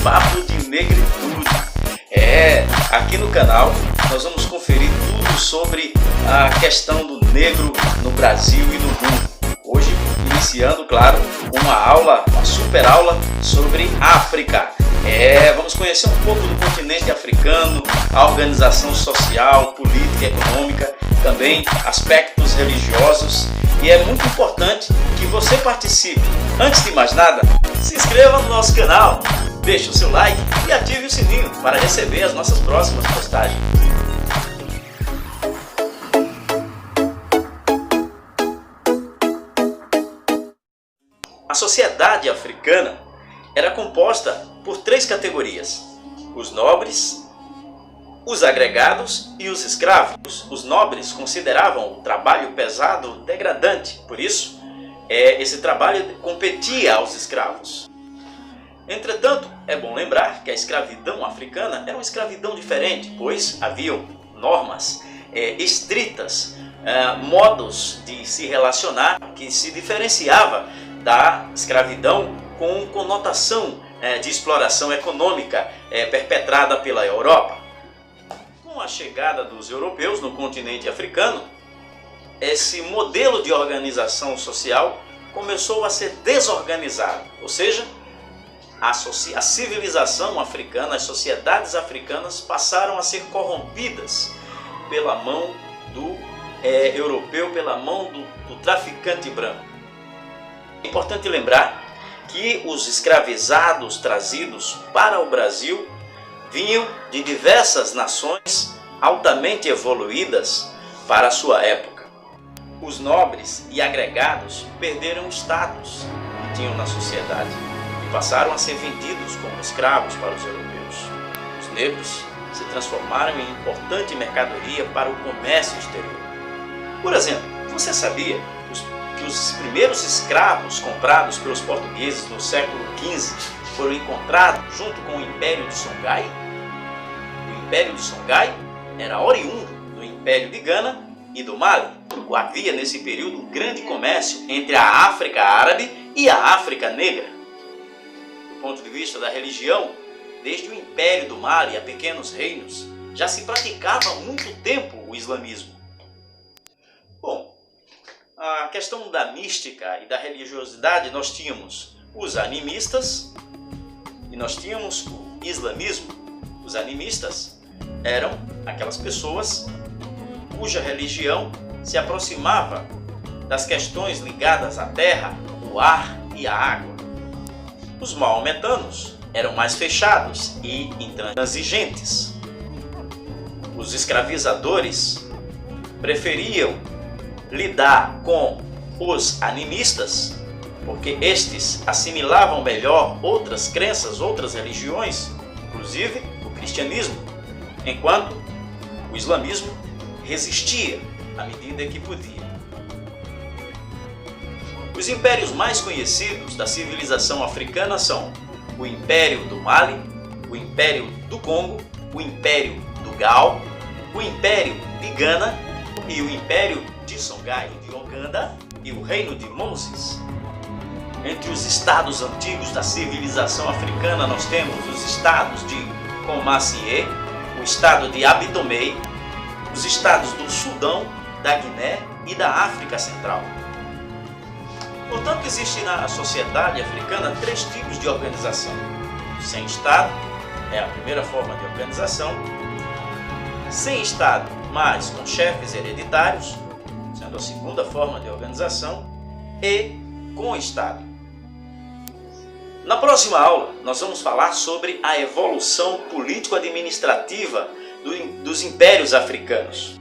papo de negritude. Aqui no canal nós vamos conferir tudo sobre a questão do negro no Brasil e no mundo. Hoje, iniciando, claro, uma super aula sobre África. Vamos conhecer um pouco do continente africano, a organização social, política e econômica, também aspectos religiosos. E é muito importante que você participe. Antes de mais nada, se inscreva no nosso canal, deixe o seu like e ative o sininho para receber as nossas próximas postagens. A sociedade africana era composta por três categorias: os nobres, os agregados e os escravos. Os nobres consideravam o trabalho pesado degradante, por isso esse trabalho competia aos escravos. Entretanto, é bom lembrar que a escravidão africana era uma escravidão diferente, pois haviam normas estritas, modos de se relacionar que se diferenciava da escravidão com conotação de exploração econômica perpetrada pela Europa. Com a chegada dos europeus no continente africano, esse modelo de organização social começou a ser desorganizado, ou seja, a civilização africana, as sociedades africanas passaram a ser corrompidas pela mão do europeu, pela mão do traficante branco. É importante lembrar que os escravizados trazidos para o Brasil vinham de diversas nações altamente evoluídas para a sua época. Os nobres e agregados perderam o status que tinham na sociedade e passaram a ser vendidos como escravos para os europeus. Os negros se transformaram em importante mercadoria para o comércio exterior. Por exemplo, você sabia que os primeiros escravos comprados pelos portugueses no século XV foram encontrados junto com o Império de Songhai? O Império de Songhai era oriundo do Império de Gana e do Mali. Havia nesse período um grande comércio entre a África árabe e a África negra. Do ponto de vista da religião, desde o Império do Mali a pequenos reinos, já se praticava há muito tempo o islamismo. Bom, a questão da mística e da religiosidade, nós tínhamos os animistas e nós tínhamos o islamismo. Os animistas eram aquelas pessoas cuja religião se aproximava das questões ligadas à terra, o ar e a água. Os maometanos eram mais fechados e intransigentes. Os escravizadores preferiam lidar com os animistas, porque estes assimilavam melhor outras crenças, outras religiões, inclusive o cristianismo, enquanto o islamismo resistia à medida que podia. Os impérios mais conhecidos da civilização africana são o Império do Mali, o Império do Congo, o Império do Gao, o Império de Gana e o Império de Songhai de Uganda e o Reino de Moses. Entre os estados antigos da civilização africana nós temos os estados de Komassie, o estado de Abdomey, os estados do Sudão, da Guiné e da África Central. Portanto, existe na sociedade africana três tipos de organização. Sem Estado é a primeira forma de organização, sem Estado, mas com chefes hereditários, sendo a segunda forma de organização, e com Estado. Na próxima aula, nós vamos falar sobre a evolução político-administrativa dos impérios africanos.